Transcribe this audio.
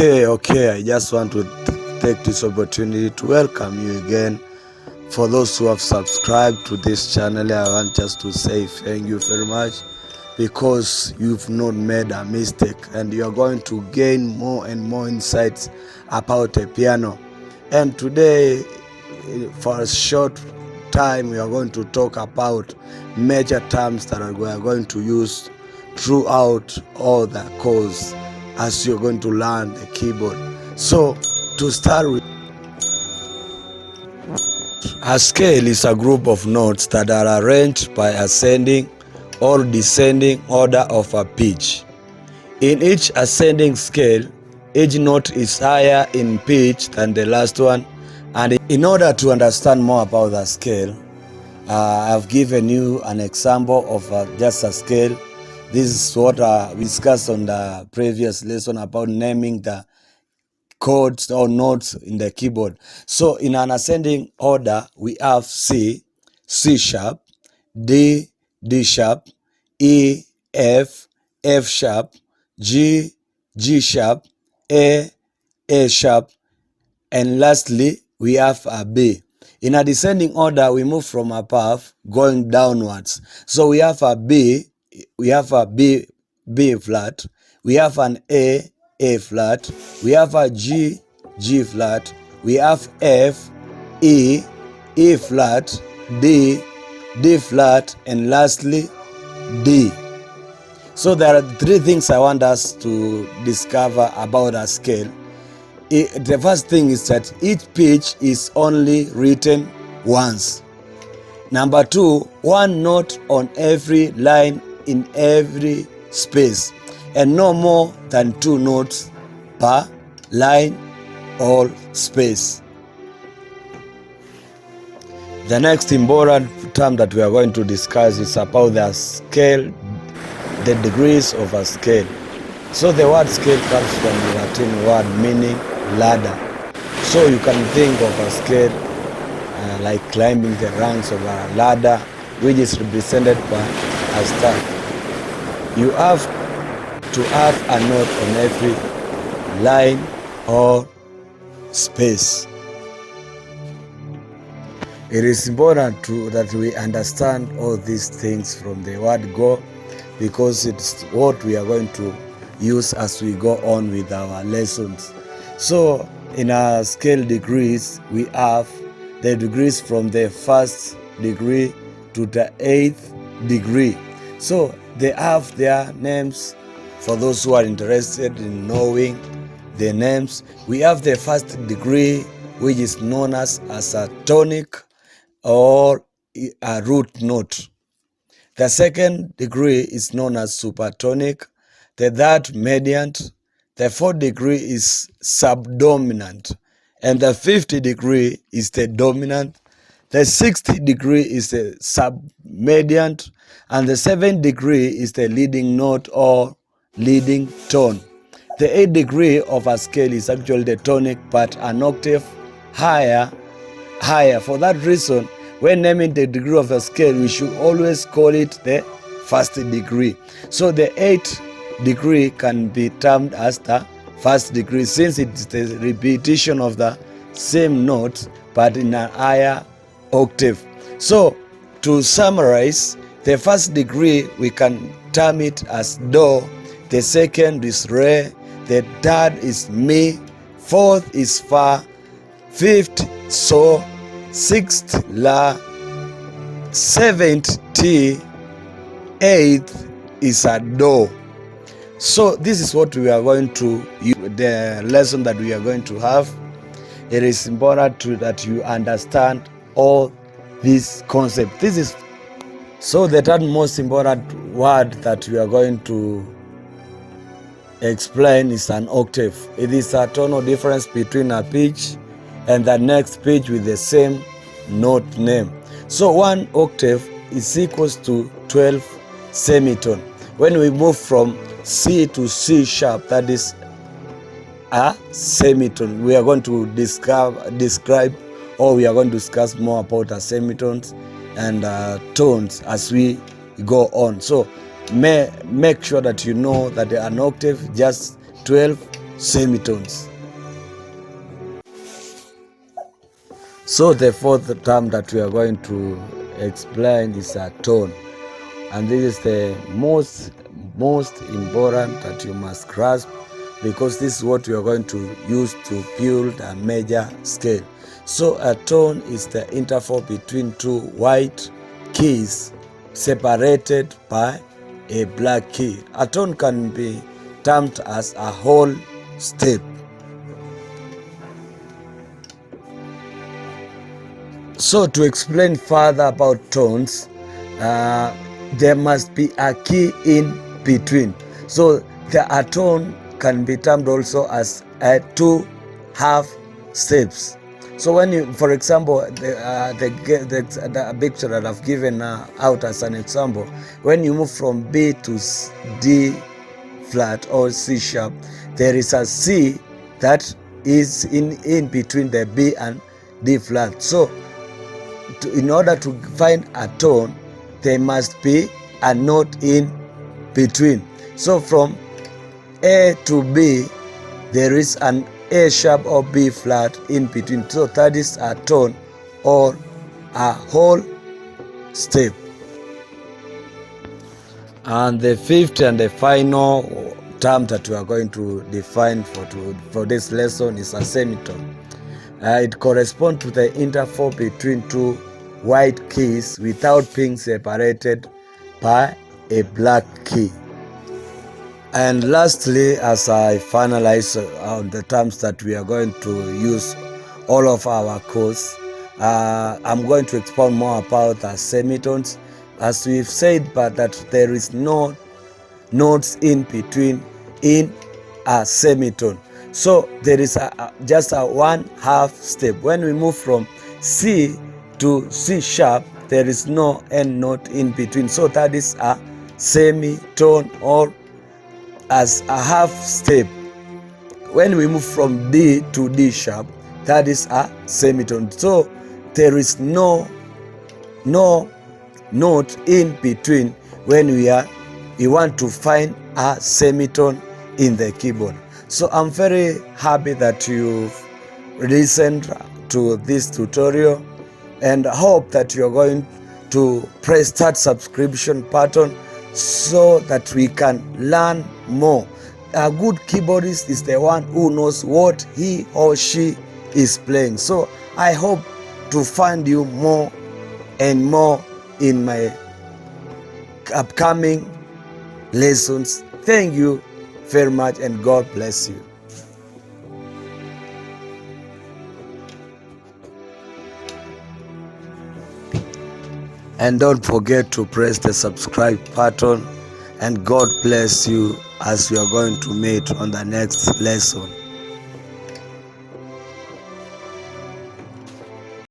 Okay. I just want to take this opportunity to welcome you again. For those who have subscribed to this channel, I want just to say thank you very much, because you've not made a mistake and you are going to gain more and more insights about the piano. And today, for a short time, we are going to talk about major terms that we are going to use throughout all the course as you're going to learn the keyboard. So to start with, a scale is a group of notes that are arranged by ascending or descending order of a pitch. In each ascending scale, each note is higher in pitch than the last one. And in order to understand more about the scale, I've given you an example of just a scale. This is what we discussed on the previous lesson about naming the chords or notes in the keyboard. So in an ascending order, we have C, C sharp, D, D sharp, E, F, F sharp, G, G sharp, A sharp, and lastly, we have a B. In a descending order, we move from above going downwards. So we have a B, B flat, we have an A flat, we have a G flat, we have F, E flat, D flat, and lastly D. So there are three things I want us to discover about a scale. The first thing is that each pitch is only written once. Number two, one note on every line in every space, and no more than two notes per line or space. The next important term that we are going to discuss is about the scale, the degrees of a scale. So the word scale comes from the Latin word meaning ladder. So you can think of a scale like climbing the rungs of a ladder, which is represented by a staff. You have to have a note on every line or space. It is important that we understand all these things from the word go, because it's what we are going to use as we go on with our lessons. So in our scale degrees, we have the degrees from the first degree to the 8th degree. So they have their names for those who are interested in knowing the names. We have the first degree, which is known as a tonic or a root note. The second degree is known as supertonic. The third, mediant. The fourth degree is subdominant. And the fifth degree is the dominant. The sixth degree is the submediant. And the seventh degree is the leading note or leading tone. The 8th degree of a scale is actually the tonic, but an octave higher. For that reason, when naming the degree of a scale, we should always call it the first degree. So the 8th degree can be termed as the first degree, since it's the repetition of the same note but in a higher octave. So to summarize, the first degree we can term it as do, the second is re, the third is mi, fourth is fa, fifth so, sixth la, seventh ti, eighth is a do. So this is what we are going to use, the lesson that we are going to have. It is important that you understand all these concepts. This is so the third most important word that we are going to explain is an octave. It is a tonal difference between a pitch and the next pitch with the same note name. So one octave is equals to 12 semitone. When we move from C to C sharp, that is a semitone. We are going to describe, or we are going to discuss more about semitones and tones as we go on. So make sure that you know that an octave just 12 semitones. So the fourth term that we are going to explain is a tone, and this is the most important that you must grasp, because this is what we are going to use to build a major scale. So a tone is the interval between two white keys separated by a black key. A tone can be termed as a whole step. So to explain further about tones, there must be a key in between. So a tone can be termed also as two half steps. So when you, for example, the picture that I've given out as an example, when you move from B to D flat or C sharp, there is a C that is in between the B and D flat. So in order to find a tone, there must be a note in between. So from A to B, there is an A sharp or B flat in between. So that is a tone or a whole step. And the fifth and the final term that we are going to define for this lesson is a semitone. It corresponds to the interval between two white keys without being separated by a black key. And lastly, as I finalize on the terms that we are going to use all of our course, I'm going to expound more about the semitones. As we've said, but that there is no notes in between in a semitone. So there is just a one half step. When we move from C to C sharp, there is no end note in between. So that is a semitone or as a half step. When we move from D to D sharp, that is a semitone. So there is no note in between when we want to find a semitone in the keyboard. So I'm very happy that you've listened to this tutorial, and hope that you're going to press that subscription button so that we can learn more. A good keyboardist is the one who knows what he or she is playing. So I hope to find you more and more in my upcoming lessons. Thank you very much, and God bless you. And don't forget to press the subscribe button, and God bless you as we are going to meet on the next lesson.